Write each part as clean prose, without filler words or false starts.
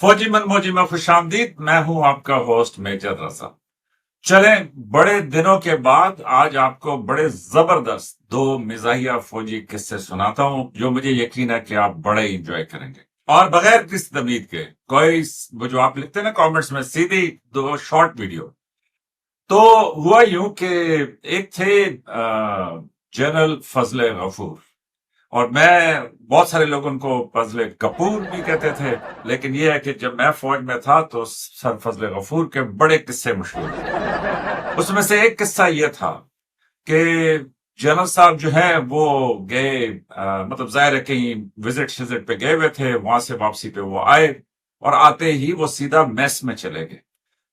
फौजी मन मौजी में खुश आमदीद। मैं हूं आपका होस्ट मेजर रजा। चलें, बड़े दिनों के बाद आज आपको बड़े जबरदस्त दो मिजाहिया फौजी किस्से सुनाता हूं जो मुझे यकीन है कि आप बड़े इंजॉय करेंगे। और बगैर किसी तमहीद के कोई वो जो आप लिखते हैं ना कमेंट्स में, सीधी दो शॉर्ट वीडियो। तो हुआ यूं कि एक थे जनरल फजले गफूर, और मैं बहुत सारे लोग उनको फजले कपूर भी कहते थे, लेकिन यह है कि जब मैं फौज में था तो सर फजले गफूर के बड़े किस्से मशहूर थे। उसमें से एक किस्सा यह था कि जनरल साहब जो है वो गए, मतलब जाहिर है कहीं विजिट शिजिट पे गए हुए थे, वहां से वापसी पे वो आए और आते ही वो सीधा मेस में चले गए।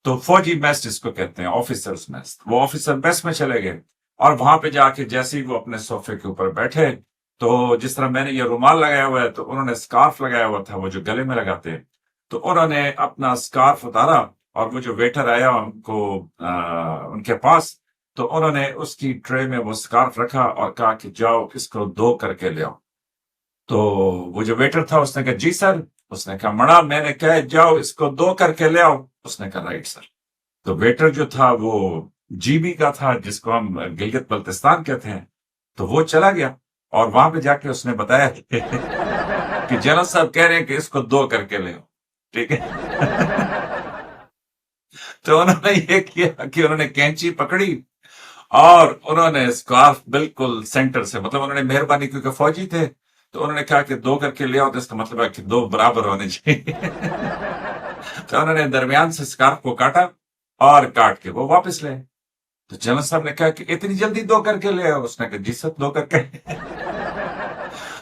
तो फौजी मेस जिसको कहते हैं, ऑफिसर्स मेस, वो ऑफिसर मेस में चले गए और वहां पे जाके जैसे ही वो अपने सोफे के ऊपर बैठे, तो जिस तरह मैंने ये रुमाल लगाया हुआ है तो उन्होंने स्कार्फ लगाया हुआ था, वो जो गले में लगाते हैं, तो उन्होंने अपना स्कार्फ उतारा और वो जो वेटर आया उनको उनके पास, तो उन्होंने उसकी ट्रे में वो स्कार्फ रखा और कहा कि जाओ इसको दो करके ले आओ। तो वो जो वेटर था उसने कहा जी सर। उसने कहा मड़ा, मैंने कहा जाओ इसको दो करके ले आओ। उसने कहा राइट सर। तो वेटर जो था वो जीबी का था, जिसको हम गिलगित बल्तिस्तान कहते हैं। तो वो चला गया और वहां पे जाके उसने बताया कि जनरल साहब कह रहे हैं कि इसको दो करके ले आओ, ठीक है। तो उन्होंने ये किया कि उन्होंने कैंची पकड़ी और उन्होंने स्कार्फ बिल्कुल सेंटर से, मतलब उन्होंने मेहरबानी क्योंकि फौजी थे तो उन्होंने कहा कि दो करके ले आओ, तो इसका मतलब है कि दो बराबर होने चाहिए। तो उन्होंने दरमियान से स्कार्फ को काटा और काट के वो वापस ले। तो जनरल साहब ने कहा कि इतनी जल्दी दो करके ले आओ। उसने कहा जी सर दो करके।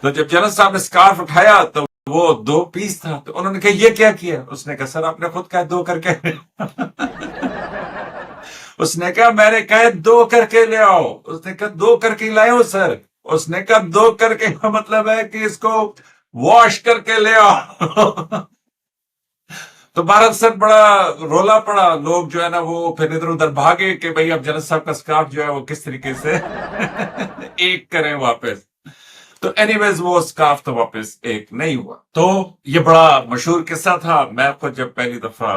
तो जब जनरल साहब ने स्कार्फ उठाया तो वो दो पीस था। तो उन्होंने कहा ये क्या किया? उसने कहा सर आपने खुद कहा दो करके। उसने कहा मैंने कहा दो करके ले आओ। उसने कहा दो करके लाए सर। उसने कहा दो करके का मतलब है कि इसको वॉश करके ले आओ। तो भारत सर बड़ा रोला पड़ा, लोग जो है ना वो फिर इधर उधर भागे कि भाई अब जनरल साहब का स्कार्फ जो है वो किस तरीके से एक करें वापस। तो एनीवेज वो स्कार्फ तो वापस एक नहीं हुआ। तो ये बड़ा मशहूर किस्सा था। मैं खुद जब पहली दफा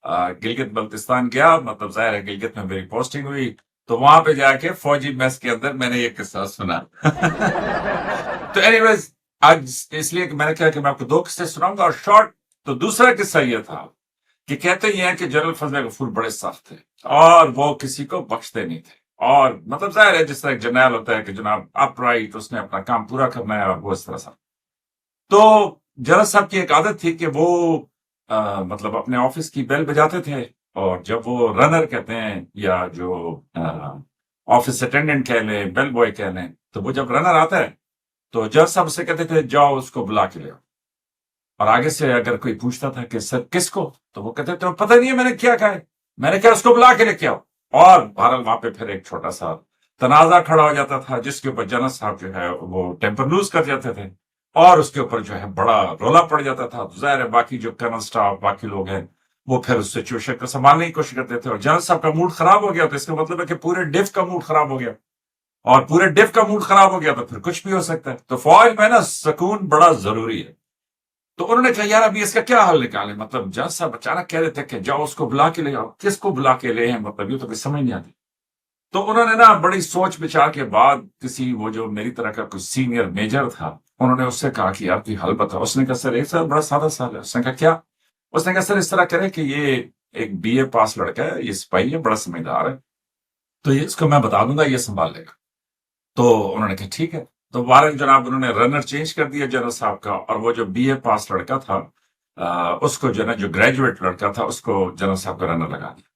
गिलगित बल्तिस्तान गया, मतलब जाहिर है गिलगित में मेरी पोस्टिंग हुई, तो वहां पे जाके फौजी मेस के अंदर मैंने ये किस्सा सुना। तो एनीवेज आज इसलिए कि मैंने कहा कि मैं आपको दो किस्से सुनाऊंगा और शॉर्ट। तो दूसरा किस्सा यह था कि कहते ये हैं कि जनरल फजल गफूर बड़े सख्त थे और वो किसी को बख्शते नहीं थे। और मतलब जाहिर है जिस तरह एक जर्नैल होता है कि जनाब अपराइट, उसने अपना काम पूरा करना है और वो इस तरह से। तो जनरल साहब की एक आदत थी कि वो मतलब अपने ऑफिस की बेल बजाते थे, और जब वो रनर कहते हैं या जो ऑफिस अटेंडेंट कह लें, बेल बॉय कह लें, तो वो जब रनर आता है तो जज साहब से कहते थे जाओ उसको बुला के ले आओ। और आगे से अगर कोई पूछता था कि सर किसको, तो वो कहते थे पता नहीं है मैंने क्या कहा है, मैंने क्या उसको बुला के लेके आओ। और बहरहाल वहां पे फिर एक छोटा सा तनाजा खड़ा हो जाता था जिसके ऊपर जनरल साहब जो है वो टेम्पर लूज कर जाते थे और उसके ऊपर जो है बड़ा रोला पड़ जाता था। तो जाहिर है बाकी जो कर्नल स्टाफ बाकी लोग हैं वो फिर उस सिचुएशन को संभालने की कोशिश करते थे, और जनरल साहब का मूड खराब हो गया तो इसका मतलब है कि पूरे डिफ का मूड खराब हो गया, और पूरे डिफ का मूड खराब हो गया तो फिर कुछ भी हो सकता है। तो फौज में ना सुकून बड़ा जरूरी है। तो उन्होंने कहा यार अभी इसका क्या हल निकाले, मतलब जज साहब अचानक कह रहे थे कि जाओ उसको बुला के ले आओ। किसको बुला के ले हैं, मतलब ये तो कुछ समझ नहीं आती। तो उन्होंने ना बड़ी सोच विचार के बाद किसी वो जो मेरी तरह का कुछ सीनियर मेजर था, उन्होंने उससे कहा कि यार तू हल बता। उसने कहा सर एक सर बड़ा सादा साल है। उसने कहा क्या? उसने कहा सर इस तरह करे कि ये एक बीए पास लड़का है, ये सिपाही है, बड़ा समझदार है, तो ये इसको मैं बता दूंगा, ये संभाल लेगा। तो उन्होंने कहा ठीक है। तो वारन जनाब उन्होंने रनर चेंज कर दिया जनरल साहब का, और वो जो बीए पास लड़का था उसको जो ना जो ग्रेजुएट लड़का था उसको जनरल साहब का रनर लगा दिया।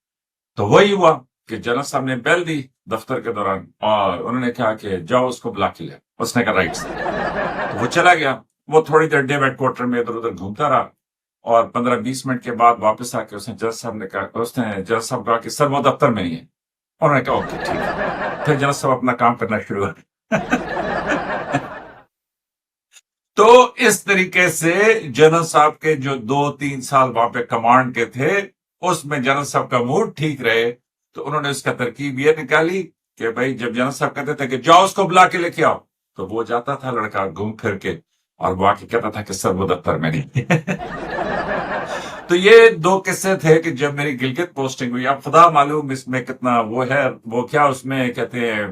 तो वही हुआ कि जनरल साहब ने बेल दी दफ्तर के दौरान और उन्होंने कहा कि जाओ उसको बुला के ले। उसने कहा राइट सर। तो वो चला गया। वो थोड़ी देर डे हेड क्वार्टर में इधर उधर घूमता रहा और 15-20 मिनट के बाद वापस आके उसने जज साहब ने कहा, उसने जज साहब कहा कि सर वो दफ्तर में नहीं है। उन्होंने कहा ओके ठीक है। फिर जनरल साहब अपना काम करना शुरू कर। तो इस तरीके से जनरल साहब के जो 2-3 साल वहां पे कमांड के थे उसमें जनरल साहब का मूड ठीक रहे, तो उन्होंने उसका तरकीब ये निकाली कि भाई जब जनरल साहब कहते थे कि जाओ उसको बुला के लेके आओ, तो वो जाता था लड़का घूम फिर के और वो आके कहता था कि सर वो दफ्तर में नहीं। تو یہ دو قصے تھے کہ جب میری گلگت پوسٹنگ ہوئی، اب خدا معلوم اس میں کتنا وہ ہے، وہ کیا اس میں کہتے ہیں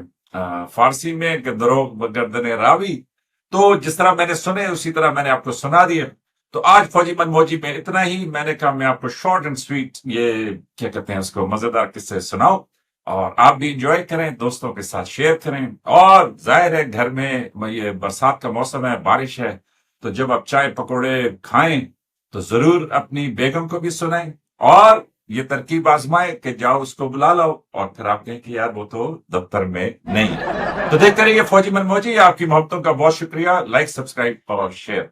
فارسی میں کہ دروغ بگردن راوی، تو جس طرح میں نے سنے اسی طرح میں نے آپ کو سنا دیا۔ تو آج فوجی من موجی میں اتنا ہی، میں نے کہا میں آپ کو شارٹ اینڈ سویٹ یہ کیا کہتے ہیں اس کو مزیدار قصے سناؤ، اور آپ بھی انجوائے کریں، دوستوں کے ساتھ شیئر کریں، اور ظاہر ہے گھر میں یہ برسات کا موسم ہے، بارش ہے، تو جب آپ چائے پکوڑے کھائیں تو ضرور اپنی بیگم کو بھی سنائیں، اور یہ ترکیب آزمائے کہ جاؤ اس کو بلا لاؤ، اور پھر آپ کہیں کہ یار وہ تو دفتر میں نہیں ہے۔ تو دیکھتے رہیے فوجی من موجی، آپ کی محبتوں کا بہت شکریہ، لائک سبسکرائب اور شیئر۔